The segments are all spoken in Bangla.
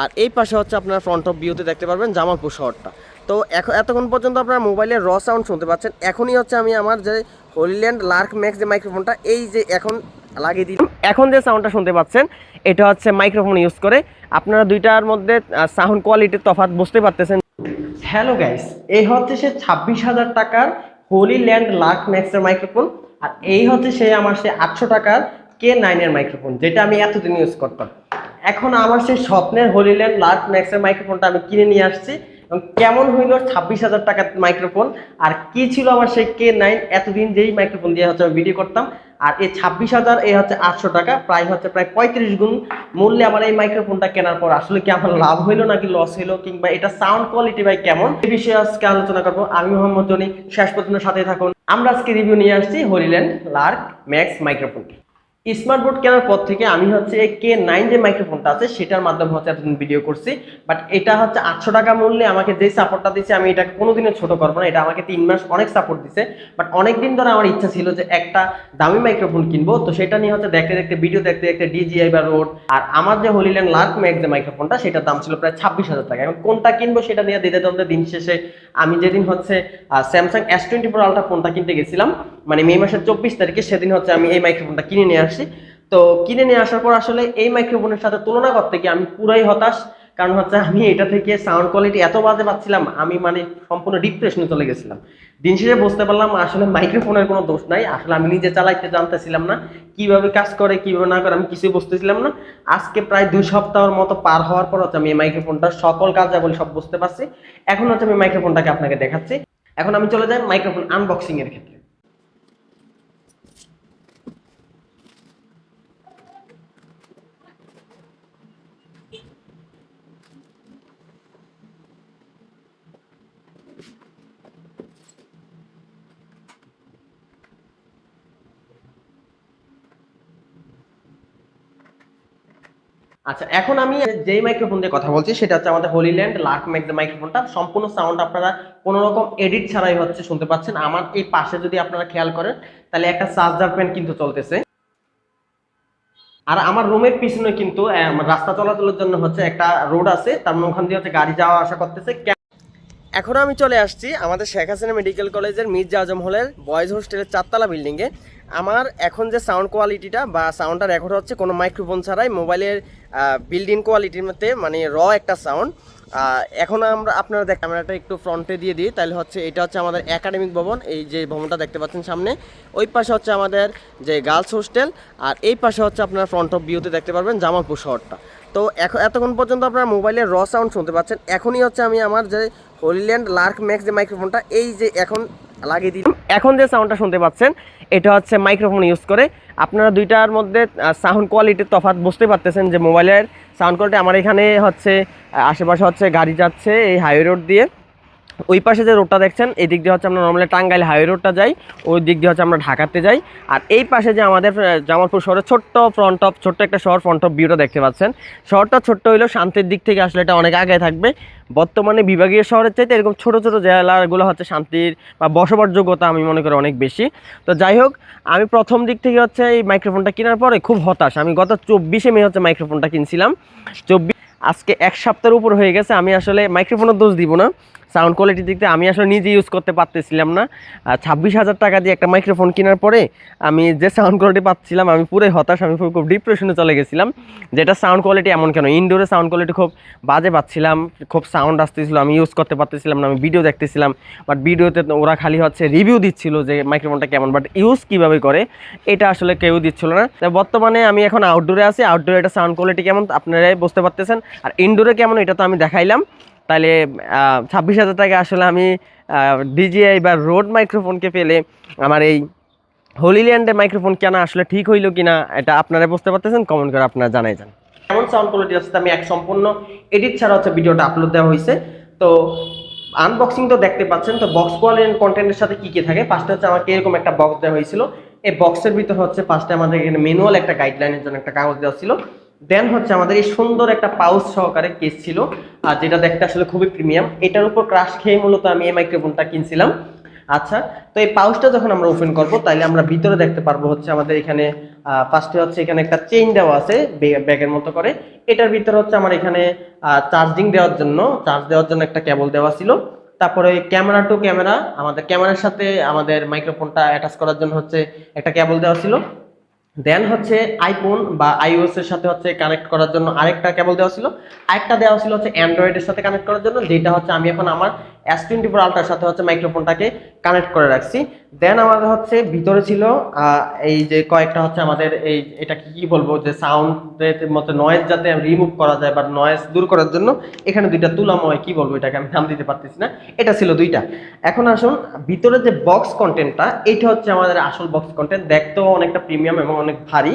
আর এই পাশে হচ্ছে আপনার ফ্রন্ট অফ ভিউতে দেখতে পারবেন জামালপুর শহরটা। তো এতক্ষণ পর্যন্ত আপনার মোবাইলের র সাউন্ড শুনতে পাচ্ছেন। এখনই হচ্ছে আমি আমার যে হলিল্যান্ড লার্ক ম্যাক্স যে মাইক্রোফোনটা এই যে এখন লাগিয়ে দিই, এখন যে সাউন্ডটা শুনতে পাচ্ছেন এটা হচ্ছে মাইক্রোফোন ইউজ করে। আপনারা দুইটার মধ্যে সাউন্ড কোয়ালিটির তফাৎ বুঝতে পারতেছেন। হ্যালো গাইস, এই হচ্ছে সে 26,000 টাকার হলিল্যান্ড লার্ক ম্যাক্সের মাইক্রোফোন। আর এই হচ্ছে সে আমার সে 800 টাকার K9 এর মাইক্রোফোন, যেটা আমি এতদিন ইউজ করতাম। এখন আমার সেই স্বপ্নের হলিল্যান্ড লার্ক ম্যাক্সের মাইক্রোফোনটা আমি কিনে নিয়ে আসছি। এবং কেমন হইল 26,000 টাকার মাইক্রোফোন, আর কি ছিল আমার সেই K9, এতদিন যেই মাইক্রোফোন দিয়ে হচ্ছে আমি ভিডিও করতাম। আর এই 26,000 এই হচ্ছে 800 টাকা, প্রায় হচ্ছে প্রায় 35 গুণ মূল্যে আমার এই মাইক্রোফোনটা কেনার পর আসলে কি আমার লাভ হইলো নাকি লস হইলো, কিংবা এটা সাউন্ড কোয়ালিটি ভাই কেমন, এই বিষয়ে আজকে আলোচনা করবো। আমি মোহাম্মদ জনি, শেষ পর্যন্ত সাথে থাকুন। আমরা আজকে রিভিউ নিয়ে আসছি Hollyland Lark Max microphone. Smart board কেনার পর থেকে আমি হচ্ছে K9 যে মাইক্রোফোনটা আছে সেটার মাধ্যমে হচ্ছে এতদিন ভিডিও করছি। বাট এটা হচ্ছে 800 টাকা মূল্যে আমাকে যে সাপোর্টটা দিচ্ছে আমি এটাকে কোনোদিনও ছোট করবো না। এটা আমাকে 3 মাস অনেক সাপোর্ট দিচ্ছে। বাট অনেকদিন ধরে আমার ইচ্ছা ছিল যে একটা দামি মাইক্রোফোন কিনবো, তো সেটা নিয়ে হচ্ছে দেখতে দেখতে ভিডিও দেখতে দেখতে DJI বা রোড আর আমার যে হলিল্যান্ড লার্ক ম্যাক্স যে মাইক্রোফোনটা সেটার দাম ছিল প্রায় 26,000 টাকা। এখন কোনটা কিনবো সেটা নিয়ে দিতে দ্বন্দ্বে দিন শেষে আমি যেদিন হচ্ছে স্যামসাং S24 আলট্রা ফোনটা কিনতে গেছিলাম, মানে মে মাসের 24 তারিখে, সেদিন হচ্ছে আমি এই মাইক্রোফোনটা কিনে নিয়ে আসছি। তো কিনে নিয়ে আসার পর আসলে এই মাইক্রোফোনের সাথে তুলনা করতে গিয়ে আমি পুরাই হতাশ। কারণ হচ্ছে আমি এটা থেকে সাউন্ড কোয়ালিটি এত বাজে পাচ্ছিলাম, আমি মানে সম্পূর্ণ ডিপ্রেশনে চলে গেছিলাম। দিন শেষে বুঝতে পারলাম আসলে মাইক্রোফোনের কোনো দোষ নাই, আসলে আমি নিজে চালাইতে জানতেছিলাম না, কিভাবে কাজ করে কিভাবে না করে আমি কিছুই বুঝতেছিলাম না। আজকে প্রায় 2 সপ্তাহের মতো পার হওয়ার পর হচ্ছে আমি এই মাইক্রোফোনটার সকল কার্যাবলী সব বুঝতে পারছি। এখন হচ্ছে আমি মাইক্রোফোনটাকে আপনাকে দেখাচ্ছি। এখন আমি চলে যাই মাইক্রোফোন আনবক্সিং এর ক্ষেত্রে। আচ্ছা, এখন আমি যেই মাইক্রোফোন দিয়ে কথা বলছি সেটা হচ্ছে আমাদের হলিল্যান্ড লার্ক ম্যাক্স মাইক্রোফোনটা। সম্পূর্ণ সাউন্ড আপনারা কোনো রকম এডিট ছাড়াই হচ্ছে শুনতে পাচ্ছেন। আমার এই পাশে যদি আপনারা খেয়াল করেন তাহলে একটা চার্জার ফ্যান কিন্তু চলতেছে। আর আমার রুমের পিছনে কিন্তু রাস্তা চলাচলের জন্য হচ্ছে একটা রোড আছে, তার মানে ওখান দিয়ে হচ্ছে গাড়ি যাওয়া আসা করতেছে। এখন আমি চলে আসছি আমাদের শেখ হাসিনা মেডিকেল কলেজের মির্জা আজম হলের বয়েজ হোস্টেলের 4তলা বিল্ডিংয়ে। আমার এখন যে সাউন্ড কোয়ালিটিটা বা সাউন্ডটা রেকর্ড হচ্ছে কোনো মাইক্রোফোন ছাড়াই মোবাইলের বিল্ডিং কোয়ালিটির মধ্যে, মানে র একটা সাউন্ড। এখন আপনারা ক্যামেরাটা একটু ফ্রন্টে দিয়ে দিই, তাহলে হচ্ছে এটা হচ্ছে আমাদের একাডেমিক ভবন, এই যে ভবনটা দেখতে পাচ্ছেন সামনে। ওই পাশে হচ্ছে আমাদের যে গার্লস হোস্টেল, আর এই পাশে হচ্ছে আপনারা ফ্রন্ট অফ ভিউতে দেখতে পারবেন জামালপুর শহরটা। তো এতক্ষণ পর্যন্ত আপনারা মোবাইলের র সাউন্ড শুনতে পাচ্ছেন। এখনই হচ্ছে আমি আমার যে হলিল্যান্ড লার্ক ম্যাক্স যে মাইক্রোফোনটা এই যে এখন লাগিয়ে দিই, এখন যে সাউন্ডটা শুনতে পাচ্ছেন এটা হচ্ছে মাইক্রোফোন ইউজ করে। আপনারা দুইটার মধ্যে সাউন্ড কোয়ালিটির তফাৎ বুঝতে পারতেছেন যে মোবাইলের সাউন্ড কোয়ালিটি। আমার এখানে হচ্ছে আশেপাশে হচ্ছে গাড়ি যাচ্ছে এই হাইওয়ে রোড দিয়ে। ওই পাশে যে রোডটা দেখছেন এই দিক দিয়ে হচ্ছে আমরা নর্মালি টাঙ্গাইল হাইওয়ে রোডটা যাই, ওই দিক দিয়ে হচ্ছে আমরা ঢাকাতে যাই। আর এই পাশে যে আমাদের জামালপুর শহরের ছোট্ট একটা শহর ফ্রন্ট অফ ভিউটা দেখতে পাচ্ছেন। শহরটা ছোট্ট হইলেও শান্তির দিক থেকে আসলে এটা অনেক আগে থাকবে। বর্তমানে বিভাগীয় শহরের চাইতে এরকম ছোট ছোট জেলাগুলো হচ্ছে শান্তির বা বসবাসযোগ্যতা আমি মনে করি অনেক বেশি। তো যাই হোক, আমি প্রথম দিক থেকে হচ্ছে এই মাইক্রোফোনটা কেনার পরে খুব হতাশ। আমি গত 24শে মে হচ্ছে মাইক্রোফোনটা কিনছিলাম। আজকে 1 সপ্তাহের উপর হয়ে গেছে। আমি আসলে মাইক্রোফোনের দোষ দিব না, সাউন্ড কোয়ালিটির দিক থেকে আমি আসলে নিজে ইউজ করতে পারতেছিলাম না। 26,000 টাকা দিয়ে একটা মাইক্রোফোন কেনার পরে আমি যে সাউন্ড কোয়ালিটি পাচ্ছিলাম আমি পুরোই হতাশ। আমি খুব ডিপ্রেশনে চলে গেছিলাম, যেটা সাউন্ড কোয়ালিটি এমন কেন, ইনডোরে সাউন্ড কোয়ালিটি খুব বাজে পাচ্ছিলাম, খুব সাউন্ড আসতেছিল, আমি ইউজ করতে পারতেছিলাম না। আমি ভিডিও দেখতেছিলাম, বাট ভিডিওতে ওরা খালি হচ্ছে রিভিউ দিচ্ছিল যে মাইক্রোফোনটা কেমন, বাট ইউজ কীভাবে করে এটা আসলে কেউ দিচ্ছিল না। বর্তমানে আমি এখন আউটডোরে আছি, আউটডোরে এটা সাউন্ড কোয়ালিটি কেমন আপনারাই বুঝতে পারতেছেন, আর ইনডোরে কেমন এটা তো আমি দেখাইলাম। তাহলে 26,000 টাকা আসলে আমি DJI বা রোড মাইক্রোফোনকে পেলে আমার এই হলিল্যান্ডের মাইক্রোফোন কেনা আসলে ঠিক হইলো কিনা এটা আপনারা বুঝতে পারতেছেন, কমেন্ট করে আপনারা জানাই যান। এমন সাউন্ড কোয়ালিটি আছে, আমি এক সম্পূর্ণ এডিট ছাড়া হচ্ছে ভিডিওটা আপলোড দেওয়া হয়েছে। তো আনবক্সিং তো দেখতে পাচ্ছেন। তো বক্স কোয়ালিটি কন্টেন্টের সাথে কি কি থাকে, ফার্স্টে হচ্ছে আমাকে এরকম একটা বক্স দেওয়া হয়েছিল। এই বক্সের ভিতর হচ্ছে ফার্স্টে আমাদের এখানে ম্যানুয়াল একটা গাইডলাইনের জন্য একটা কাগজ দেওয়া ছিল। দেন হচ্ছে আমাদের এই সুন্দর একটা পাউচ সহকারে কেস ছিল, আর যেটা দেখতে আসলে খুবই প্রিমিয়াম। এটার উপর ক্রাশ খেয়ে মূলত আমি এই মাইক্রোফোনটা কিনছিলাম। আচ্ছা, তো এই পাউচটা যখন আমরা ওপেন করব তাহলে আমরা ভিতরে দেখতে পারবো হচ্ছে আমাদের এখানে ফার্স্টে হচ্ছে এখানে একটা চেইন দেওয়া আছে ব্যাগের মতো করে। এটার ভিতরে হচ্ছে আমার এখানে চার্জ দেওয়ার জন্য একটা কেবল দেওয়া ছিল। তারপরে ক্যামেরা টু ক্যামেরা, আমাদের ক্যামেরার সাথে আমাদের মাইক্রোফোনটা অ্যাটাচ করার জন্য হচ্ছে একটা কেবল দেওয়া ছিল। দেন হচ্ছে আইফোন বা আইওএস এর সাথে হচ্ছে কানেক্ট করার জন্য আরেকটা কেবল দেওয়া ছিল। আরেকটা দেওয়া ছিল হচ্ছে অ্যান্ড্রয়েডের সাথে কানেক্ট করার জন্য, যেটা হচ্ছে আমি এখন আমার S24 আলট্রার সাথে হচ্ছে মাইক্রোফোনটাকে কানেক্ট করে রাখছি। দেন আমাদের হচ্ছে ভিতরে ছিল এই যে কয়েকটা হচ্ছে আমাদের এই এটা কি বলবো, যে সাউন্ডের মতো নয়েজ যাতে রিমুভ করা যায় বা নয়েজ দূর করার জন্য এখানে দুইটা তুলাময় কি বলবো এটাকে আমি নাম দিতে পারতেছি না, এটা ছিল দুইটা। এখন আসুন ভিতরে যে বক্স কন্টেন্টটা, এটা হচ্ছে আমাদের আসল বক্স কন্টেন্ট, দেখতেও অনেকটা প্রিমিয়াম এবং অনেক ভারী।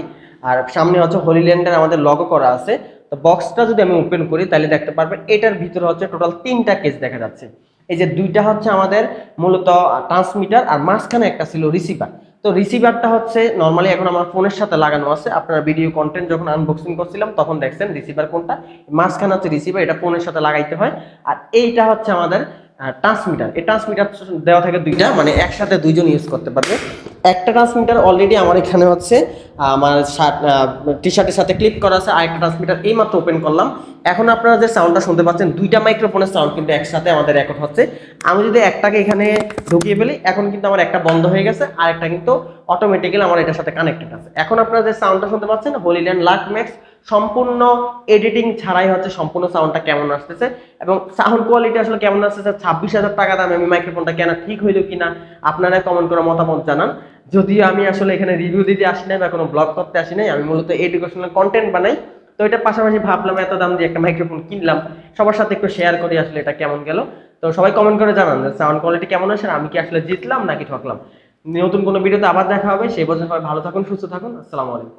আর সামনে হচ্ছে হোলিল্যান্ডের আমাদের লগো করা আছে। তো বক্সটা যদি আমি ওপেন করি তাহলে দেখতে পারবেন এটার ভিতরে হচ্ছে টোটাল 3টা কেস দেখা যাচ্ছে। এই যে দুইটা হচ্ছে আমাদের মূলত ট্রান্সমিটার, আর মাঝখানে একটা ছিল রিসিভার। তো রিসিভারটা হচ্ছে নর্মালি এখন আমার ফোনের সাথে লাগানো আছে, আপনারা ভিডিও কন্টেন্ট যখন আনবক্সিং করছিলাম তখন দেখছেন রিসিভার কোনটা, মাঝখানে হচ্ছে রিসিভার, এটা ফোনের সাথে লাগাইতে হয়। আর এইটা হচ্ছে আমাদের ট্রান্সমিটার। এই ট্রান্সমিটার দেওয়া থাকে দুইটা, মানে একসাথে দুইজন ইউজ করতে পারবে। একটা ট্রান্সমিটার অলরেডি আমার এখানে হচ্ছে আমার টি শার্টের সাথে ক্লিপ করা আছে, আরেকটা ট্রান্সমিটার এইমাত্র ওপেন করলাম। এখন আপনারা যে সাউন্ডটা শুনতে পাচ্ছেন, দুইটা মাইক্রোফোনের সাউন্ড কিন্তু একসাথে আমাদের রেকর্ড হচ্ছে। আমি যদি একটাকে এখানে ঢুকিয়ে ফেলি, এখন কিন্তু আমার একটা বন্ধ হয়ে গেছে, আর একটা কিন্তু অটোমেটিক্যালি আমার এটার সাথে কানেক্টেড আছে। এখন আপনারা যে সাউন্ডটা শুনতে পাচ্ছেন হোলিল্যান্ড লাক ম্যাক্স, সম্পূর্ণ এডিটিং ছাড়াই হচ্ছে সম্পূর্ণ সাউন্ডটা কেমন আসতেছে এবং সাউন্ড কোয়ালিটি আসলে কেমন আসতেছে। 26,000 টাকা দামে আমি মাইক্রোফোনটা কেনা ঠিক হইলো কিনা আপনারা কমেন্ট করে মতামত জানান। যদিও আমি আসলে এখানে রিভিউ দিতে আসি নাই বা কোনো ব্লগ করতে আসি নাই, আমি মূলত এডুকেশনাল কন্টেন্ট বানাই। তো এটার পাশাপাশি ভাবলাম এত দাম দিয়ে একটা মাইক্রোফোন কিনলাম, সবার সাথে একটু শেয়ার করি আসলে এটা কেমন গেল। তো সবাই কমেন্ট করে জানান যে সাউন্ড কোয়ালিটি কেমন আছে, আমি কি আসলে জিতলাম নাকি ঠকলাম। নতুন কোনো ভিডিওতে আবার দেখা হবে, সেই পর্যন্ত সবাই ভালো থাকুন, সুস্থ থাকুন, আসসালামু আলাইকুম।